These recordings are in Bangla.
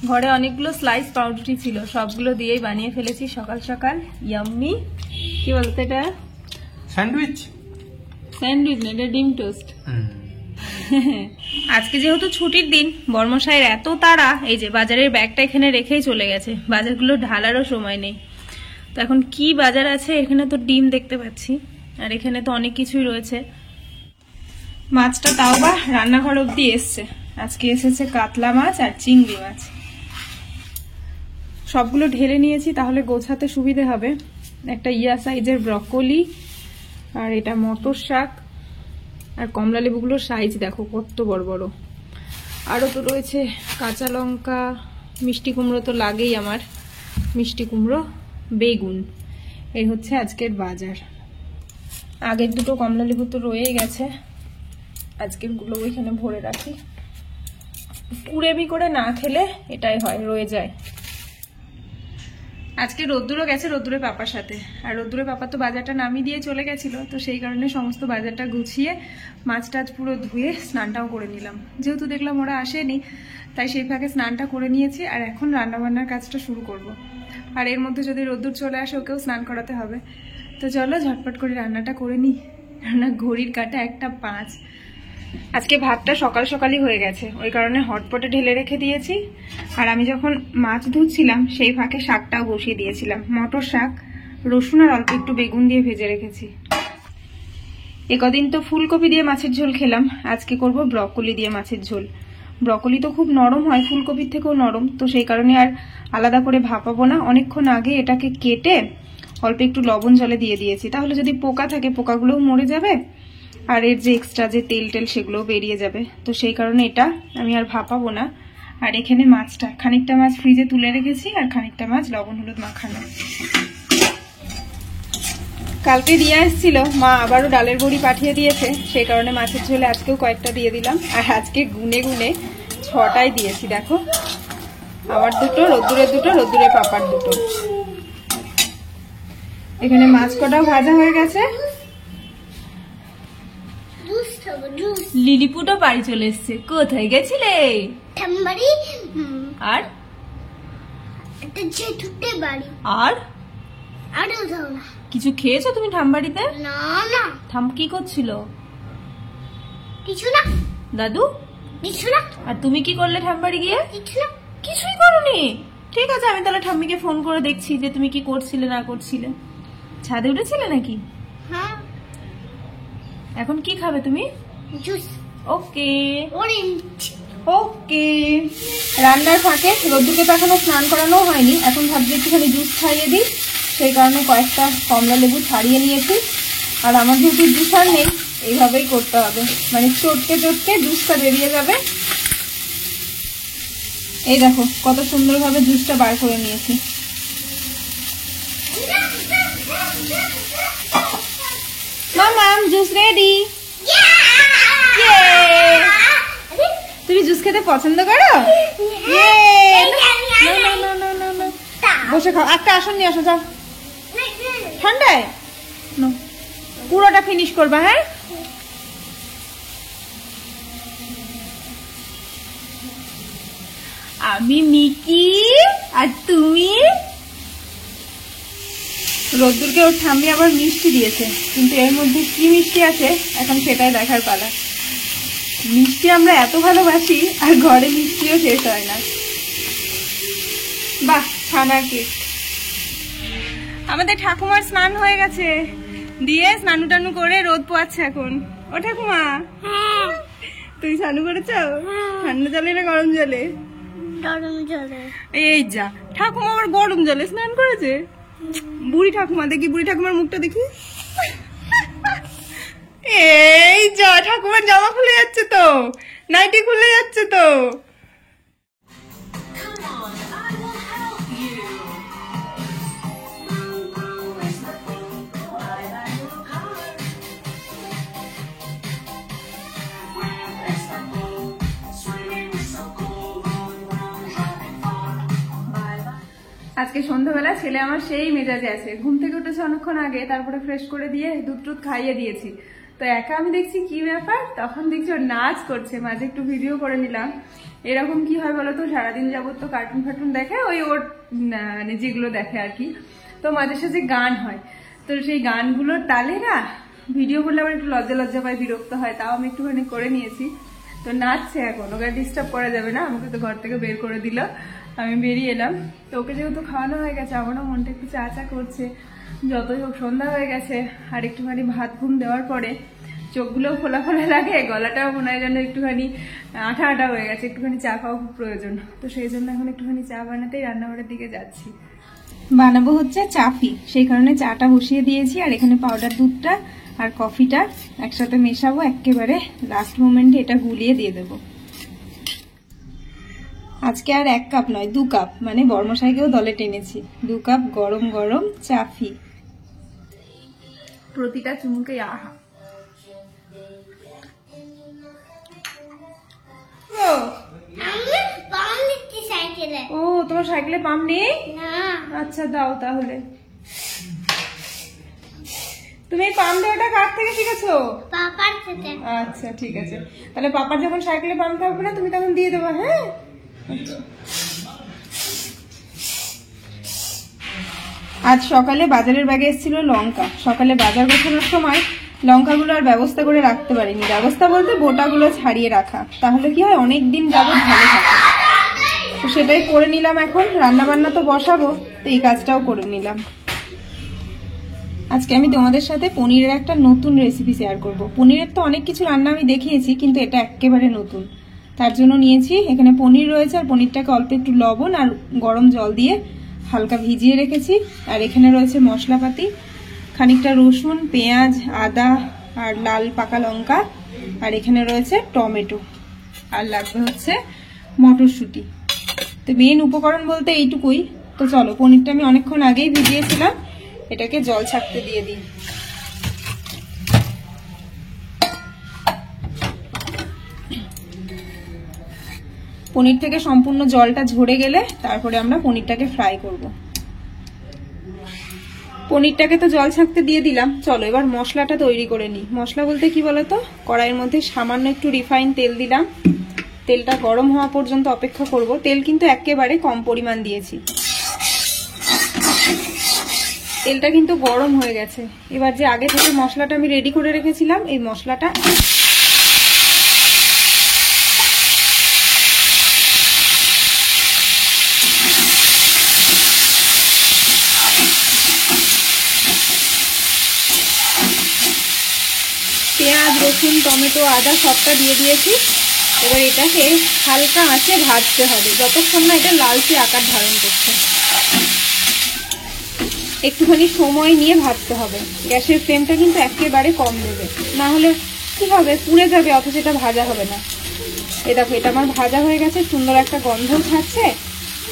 ঘরে অনেকগুলো স্লাইস পাউরুটি ছিল, সবগুলো দিয়েই বানিয়ে ফেলেছি সকাল সকাল। ইয়াম্মি। কি বলতো এটা? স্যান্ডউইচ। স্যান্ডউইচ না, এটা ডিম টোস্ট। আজকে যেহেতু ছুটির দিন, বর্মশাইয়ের এত তাড়া, এই যে বাজারের ব্যাগটা এখানে রেখেই চলে গেছে, বাজারগুলো ঢালারও সময় নেই। তো এখন কি বাজার আছে? এখানে তো ডিম দেখতে পাচ্ছি, আর এখানে তো অনেক কিছুই রয়েছে। মাছটা তাও বা রান্নাঘর অব্দি এসছে। আজকে এসেছে কাতলা মাছ আর চিংড়ি মাছ। সবগুলো ঢেলে নিয়েছি, তাহলে গোছাতে সুবিধে হবে। একটা ইয়া সাইজের ব্রকলি, আর এটা মটর শাক, আর কমলা লেবুগুলোর সাইজ দেখো কত বড় বড়। আরও তো রয়েছে কাঁচা লঙ্কা, মিষ্টি কুমড়ো তো লাগেই আমার, মিষ্টি কুমড়ো, বেগুন। এই হচ্ছে আজকের বাজার। আগের দুটো কমলা লেবু তো রয়েই গেছে, আজকের গুলো ওইখানে ভরে রাখি। কুড়েমি করে না খেলে এটাই হয়, রয়ে যায়। আজকে রোদ্দুরও গেছে রোদ্দুরের পাপার সাথে, আর রোদ্দুরের পাপা তো বাজারটা নামিয়ে দিয়ে চলে গেছিল, তো সেই কারণে সমস্ত বাজারটা গুছিয়ে মাছ টাছ পুরো ধুয়ে স্নানটাও করে নিলাম। যেহেতু দেখলাম ওরা আসেনি, তাই সেই ফাঁকে স্নানটা করে নিয়েছি, আর এখন রান্নাবান্নার কাজটা শুরু করব। আর এর মধ্যে যদি রোদ্দুর চলে আসে, ওকেও স্নান করাতে হবে। তো চলো ঝটপট করে রান্নাটা করে নিই। রান্না ঘড়ির কাটা 1:05। আজকে ভাতটা সকাল সকালই হয়ে গেছে, ওই কারণে হটপটে ঢেলে রেখে দিয়েছি। আর আমি যখন মাছ ধুচ্ছিলাম সেই ফাঁকে শাকটাও বসিয়ে দিয়েছিলাম। মটর শাক, রসুন আর অল্প একটু বেগুন দিয়ে ভেজে রেখেছি। একদিন তো ফুলকপি দিয়ে মাছের ঝোল খেলাম, আজকে করব ব্রকলি দিয়ে মাছের ঝোল। ব্রকলি তো খুব নরম হয়, ফুলকপির থেকেও নরম, তো সেই কারণে আর আলাদা করে ভাপাবো না। অনেকক্ষণ আগে এটাকে কেটে অল্প একটু লবণ জলে দিয়ে দিয়েছি, তাহলে যদি পোকা থাকে পোকাগুলোও মরে যাবে, আর এর যে এক্সট্রা যে তেল টেল সেগুলোও বেরিয়ে যাবে। তো সেই কারণে এটা আমি আর ভাপাবো না। আর এখানে মাছটা, খানিকটা মাছ ফ্রিজে তুলে রেখেছি, আর খানিকটা মাছ লবণ হলুদ মাখানো। কালকে রিয়া এসেছিল, মা আবারও ডালের বড়ি পাঠিয়ে দিয়েছে, সেই কারণে মাছের ঝোলে আজকেও কয়েকটা দিয়ে দিলাম। আর আজকে গুনে গুনে 6টাই দিয়েছি। দেখো, আমার দুটো, রোদ্দুরের দুটো, রোদ্দুরের পাপার দুটো। এখানে মাছ কটাও ভাজা হয়ে গেছে। লিলিপুটও বাড়ি চলে এসছে। কোথায় গেছিলে? আর আর কিছু খেয়েছো তুমি ঠাম্বাড়িতে? না। ঠাম কি করছিল? কিছু না। দাদু? কিছু না। আর তুমি কি করলে ঠাম্বাড়ি গিয়ে? কিছু না। কিছুই করোনি? ঠিক আছে, আমি তাহলে ঠাম্মিকে ফোন করে দেখছি যে তুমি কি করছিলে না করছিলে। ছাদে উঠেছিলে নাকি? হ্যাঁ। এখন কি খাবে তুমি? জুস। ওকে। অরেঞ্জ। ওকে। রান্নার ফাঁকে রোদ্দুরকে তো এখনো স্নান করানো হয়নি, এখন ভাবছি একটুখানি জুস খাইয়ে দিই, সেই কারণে কয়েকটা কমলা লেবু ছাড়িয়ে নিয়েছি। আর আমার যেহেতু জুসার নেই, এইভাবেই করতে হবে, মানে চটকে চটকে জুসটা বেরিয়ে যাবে। এই দেখো কত সুন্দরভাবে জুসটা বার করে নিয়েছি। মামাম, জুস রেডি। তুমি জুস খেতে পছন্দ করো? বসে খাও। একটা আসন নিয়ে আসো, যাও। ঠান্ডায় পুরোটা ফিনিশ করবা। হ্যাঁ, আমি মিকি আর তুমি। রোদ্দুরকে ওর ঠাম্মি আবার মিষ্টি দিয়েছে, কিন্তু এর মধ্যে কি মিষ্টি আছে এখন সেটাই দেখার পালা। মিষ্টি আমরা এত ভালোবাসি, আর ঘরে মিষ্টিও শেষ হয় না। বাহ, ছানার কেক। আমাদের ঠাকুমার স্নান হয়ে গেছে, দিয়ে স্নানু টানু করে রোদ পোয়াচ্ছে এখন। ও ঠাকুমা, তুই স্নানু করেছো? ঠান্ডা জলে না গরম জলে? গরম জলে। এই যা, ঠাকুমা আবার গরম জলে স্নান করেছে। বুড়ি ঠাকুমা, দেখি বুড়ি ঠাকুমার মুখটা দেখি। এই যা, ঠাকুমার জামা খুলে যাচ্ছে তো, নাইটি খুলে যাচ্ছে তো। আজকে সন্ধ্যাবেলা ছেলে আমার সেই মেজাজে আছে। ঘুম থেকে উঠেছে অনেকক্ষণ আগে, তারপরে ফ্রেশ করে দিয়ে দুধ টুধ খাইয়ে দিয়েছি। তো একা আমি দেখছি কি ব্যাপার, তখন দেখছি ওর নাচ করছে, মাঝে একটু ভিডিও করে নিলাম। এরকম কি হয় বলতো, সারাদিন যাবত তো কার্টুন ফার্টুন দেখে, ওই ওর মানে যেগুলো দেখে আর কি, তো মাঝে সাঝে গান হয়, তো সেই গানগুলোর তালে না ভিডিও করলে আবার একটু লজ্জা লজ্জা পায়, বিরক্ত হয়, তাও আমি একটুখানি করে নিয়েছি। তো নাচছে এখন, ওকে ডিস্টার্ব করা যাবে না, আমাকে তো ঘর থেকে বের করে দিল, আমি বেরিয়ে এলাম। তো ওকে যেহেতু খাওয়ানো হয়ে গেছে, আমারও মনটা একটু চা চা করছে, যতই হোক সন্ধ্যা হয়ে গেছে। আর একটুখানি ভাত ঘুম দেওয়ার পরে চোখগুলোও খোলা খোলা লাগে, গলাটাও মনে হয় যেন একটুখানি আঠা আঠা হয়ে গেছে, একটুখানি চা খাওয়া খুব প্রয়োজন। তো সেই জন্য এখন একটুখানি চা বানাতেই রান্নাঘরের দিকে যাচ্ছি। বানাবো হচ্ছে চাফি, সেই কারণে চাটা বসিয়ে দিয়েছি, আর এখানে পাউডার দুধটা আর কফিটা একসাথে মেশাবো, একেবারে লাস্ট মোমেন্টে এটা গুলিয়ে দিয়ে দেবো। আজকে আর 1 কাপ নয় 2 কাপ, মানে বর্মশাইকেও দলে টেনেছি। 2 কাপ গরম গরম চাফি, প্রতিটা চুমুকে আহা। ও তোমার সাইকেলে পাম্প নেই? আচ্ছা দাও তাহলে। তুমি এই পাম্প দেওয়াটা কার থেকে শিখেছো? পাপার থেকে। আচ্ছা ঠিক আছে, তাহলে পাপার যখন সাইকেলে পাম্প থাকবে না তুমি তখন দিয়ে দেবো। হ্যাঁ আজ সকালে বাজারের ব্যাগে এসেছিল লঙ্কা। সকালে বাজার গোছানোর সময় লঙ্কাগুলো আর ব্যবস্থা করে রাখতে পারিনি, ব্যবস্থা বলতে বোটাগুলো ছাড়িয়ে রাখা, তাহলে কি হয় অনেক দিন যাবত ভালো থাকে। তো সেটাই করে নিলাম, এখন রান্না বান্না তো বসাবো, তো এই কাজটাও করে নিলাম। আজকে আমি তোমাদের সাথে পনিরের একটা নতুন রেসিপি শেয়ার করব। পনিরের তো অনেক কিছু রান্না আমি দেখিয়েছি, কিন্তু এটা একেবারে নতুন। তার জন্য নিয়েছি এখানে পনির রয়েছে, আর পনিরটাকে অল্প একটু লবণ আর গরম জল দিয়ে হালকা ভিজিয়ে রেখেছি। আর এখানে রয়েছে মশলাপাতি, খানিকটা রসুন, পেঁয়াজ, আদা আর লাল পাকা লঙ্কা, আর এখানে রয়েছে টমেটো, আর লাগবে হচ্ছে মটরশুঁটি। তো মেন উপকরণ বলতে এইটুকুই। তো চলো, পনিরটা আমি অনেকক্ষণ আগেই ভিজিয়েছিলাম, এটাকে জল ছাড়তে দিয়ে দিই। পনির থেকে সম্পূর্ণ জলটা ঝরে গেলে তারপরে আমরা পনিরটাকে ফ্রাই করব। পনিরটাকে তো জল ছাড়তে দিয়ে দিলাম, চলো এবার মশলাটা তৈরি করে নিই। মশলা বলতে কি বলতো, কড়াইয়ের মধ্যে সামান্য একটু রিফাইন তেল দিলাম, তেলটা গরম হওয়া পর্যন্ত অপেক্ষা করব। তেল কিন্তু একেবারে কম পরিমাণ দিয়েছি, তেলটা কিন্তু গরম হয়ে গেছে। এবার যে আগে থেকে মশলাটা আমি রেডি করে রেখেছিলাম, এই মশলাটা পেঁয়াজ, রসুন, টমেটো, আদা সবটা দিয়ে দিয়েছি। এবার এটাকে হালকা আঁচে ভাজতে হবে, যতক্ষণ না এটা লালচে আকার ধারণ করছে। একটুখানি সময় নিয়ে ভাজতে হবে, গ্যাসের ফ্লেমটা কিন্তু একেবারে কম দেবে, না হলে কি হবে, পুড়ে যাবে, অথচ এটা ভাজা হবে না। এই দেখো, এটা আমার ভাজা হয়ে গেছে, সুন্দর একটা গন্ধ ছাড়ছে,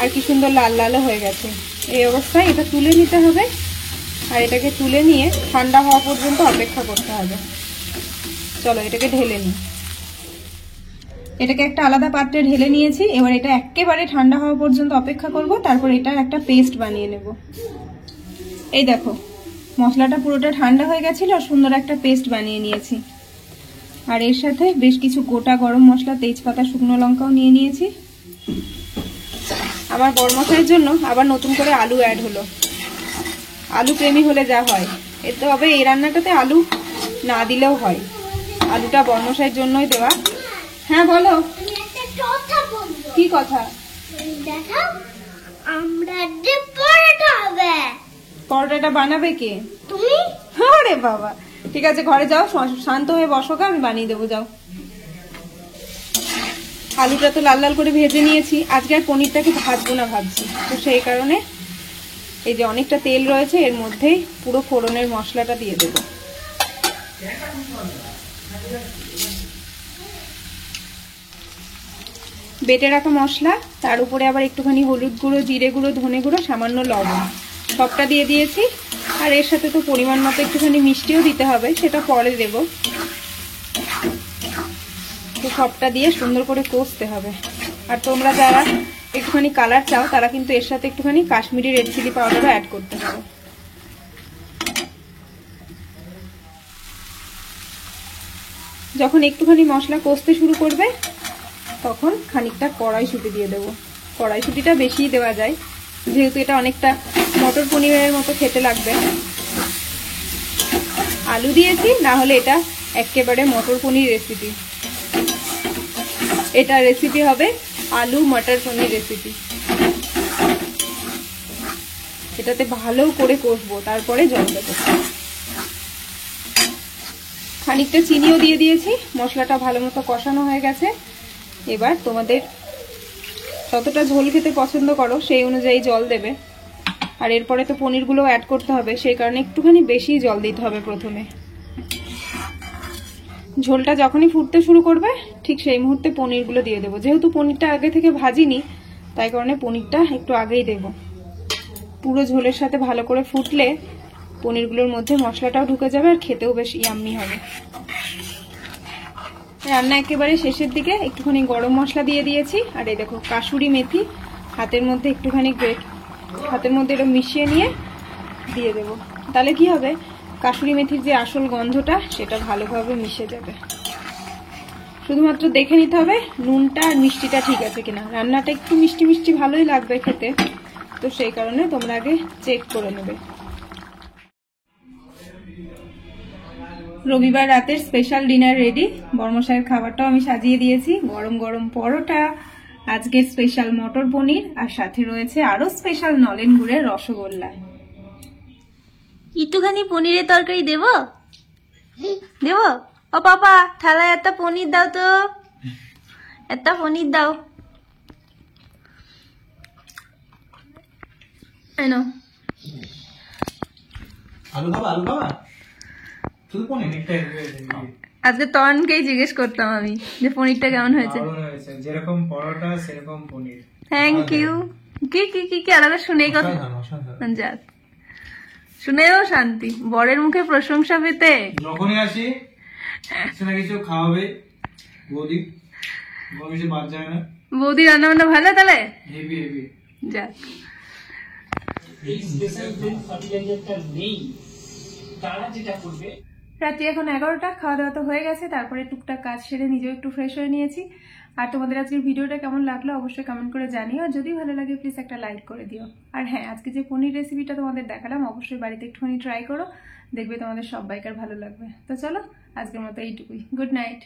আর কি সুন্দর লাল লালও হয়ে গেছে। এই অবস্থায় এটা তুলে নিতে হবে, আর এটাকে তুলে নিয়ে ঠান্ডা হওয়া পর্যন্ত অপেক্ষা করতে হবে। চলো এটাকে ঢেলে নিই। এটাকে একটা আলাদা পাত্রে ঢেলে নিয়েছি। এবার এটা একেবারে ঠান্ডা হওয়া পর্যন্ত অপেক্ষা করব, তারপর এটার একটা পেস্ট বানিয়ে নেব। এই দেখো, মশলাটা পুরোটা ঠান্ডা হয়ে গেছিল, আর সুন্দর একটা পেস্ট বানিয়ে নিয়েছি। আর এর সাথে বেশ কিছু গোটা গরম মশলা, তেজপাতা, শুকনো লঙ্কাও নিয়ে নিয়েছি। আমার বড়মশাইয়ের জন্য আবার নতুন করে আলু অ্যাড হলো। আলু প্রেমী হলে যা হয়, তবে এই রান্নাটাতে আলু না দিলেও হয়, আলুটা বর্মশাইয়ের জন্যই দেওয়া। হ্যাঁ বলো। কি কথা? পরোটাটা বানাবে কে? তুমি। আরে বাবা, ঠিক আছে ঘরে যাও, শান্ত হয়ে বসো, আমি বানিয়ে দেবো, যাও। আলুটা তো লাল লাল করে ভেজে নিয়েছি। আজকে আর পনিরটাকে ভাজবো না ভাবছি, তো সেই কারণে এই যে অনেকটা তেল রয়েছে, এর মধ্যেই পুরো ফোড়নের মশলাটা দিয়ে দেবো। বেটে রাখা মশলা, তার উপরে আবার একটুখানি হলুদ গুঁড়ো, জিরে গুঁড়ো, ধনে গুঁড়ো, সামান্য লবণ, সবটা দিয়ে দিয়েছি। আর এর সাথে তো পরিমাণ মতো একটুখানি মিষ্টিও দিতে হবে, সেটা পরে দেব। তো সবটা দিয়ে সুন্দর করে কষতে হবে। আর তোমরা যারা একটুখানি কালার চাও, তারা কিন্তু এর সাথে একটুখানি কাশ্মীরি রেড চিলি পাউডারও অ্যাড করতে হবে। যখন একটুখানি মশলা কষতে শুরু করবে তখন খানিকটা কড়াইশুঁটি দিয়ে দেবো। কড়াইশুঁটিটা বেশিই দেওয়া যায়, যেহেতু এটা অনেকটা মটর পনিরের মতো খেতে লাগবে। আলু দিয়েছি, না হলে এটা একেবারে মটর পনির রেসিপি। এটা রেসিপি হবে আলু মটর পনির রেসিপি। এটাতে ভালো করে কষবো, তারপরে জল দেবো। খানিকটা চিনিও দিয়ে দিয়েছি। মশলাটা ভালো মতো কষানো হয়ে গেছে। এবার তোমাদের যতটা ঝোল খেতে পছন্দ করো সেই অনুযায়ী জল দেবে। আর এরপরে তো পনিরগুলো অ্যাড করতে হবে, সেই কারণে একটুখানি বেশি জল দিতে হবে প্রথমে। ঝোলটা যখনই ফুটতে শুরু করবে ঠিক সেই মুহূর্তে পনিরগুলো দিয়ে দেবো। যেহেতু পনিরটা আগে থেকে ভাজিনি, তাই কারণে পনিরটা একটু আগেই দেব। পুরো ঝোলের সাথে ভালো করে ফুটলে পনিরগুলোর মধ্যে মশলাটাও ঢুকে যাবে আর খেতেও বেশ ইয়াম্মি হবে। রান্না একেবারে শেষের দিকে একটুখানি গরম মশলা দিয়ে দিয়েছি। আর এই দেখো কাসুরি মেথি হাতের মধ্যে একটুখানি হাতের মধ্যে এটা মিশিয়ে নিয়ে দিয়ে দেবো। তাহলে কি হবে, কাসুরি মেথির যে আসল গন্ধটা সেটা ভালোভাবে মিশে যাবে। শুধুমাত্র দেখে নিতে হবে নুনটা আর মিষ্টিটা ঠিক আছে কিনা। রান্নাটা একটু মিষ্টি মিষ্টি ভালোই লাগবে খেতে, তো সেই কারণে তোমরা আগে চেক করে নেবে। রবিবার রাতের স্পেশাল ডিনার রেডি। বর্মশাইয়ের খাবারটাও আমি সাজিয়ে দিয়েছি। গরম গরম পরোটা, আজকের স্পেশাল মটর পনির, আর সাথে রয়েছে আরো স্পেশাল নলেন গুড়ের রসগোল্লা। একটুখানি পনিরের তরকারি দেব দেব ও পাপা, থালায় একটা পনির দাও তো, একটা পনির দাও। আলু খাবা, আলু খাবা, শুধু পনির একটাই। আজকে তনকেই জিজ্ঞেস করতাম আমি যে পনিরটা কেমন হয়েছে। যেরকম পরোটা সেরকম পনির। Thank you. কি কি কি কি আলাদা শুনেই কথা যাক, শুনেও শান্তি। বরের মুখে প্রশংসা পেতে যখনই আসি কিছু না কিছু খাওয়াবে বৌদি, বৌদি বাদ যায় না। বৌদি রান্না বান্না ভালো তাহলে? Heavy heavy. যাক, রাত্রি এখন 11টা। খাওয়া দাওয়া তো হয়ে গেছে, তারপরে টুকটাক কাজ সেরে নিজেও একটু ফ্রেশ হয়ে নিয়েছি। আর তোমাদের আজকের ভিডিওটা কেমন লাগলো অবশ্যই কমেন্ট করে জানিও। আর যদি ভালো লাগে প্লিজ একটা লাইক করে দিও। আর হ্যাঁ, আজকে যে পনির রেসিপিটা তোমাদের দেখালাম অবশ্যই বাড়িতে একটুখানি ট্রাই করো, দেখবে তোমাদের সবাইকার ভালো লাগবে। তো চলো আজকের মতো এইটুকুই। Good night.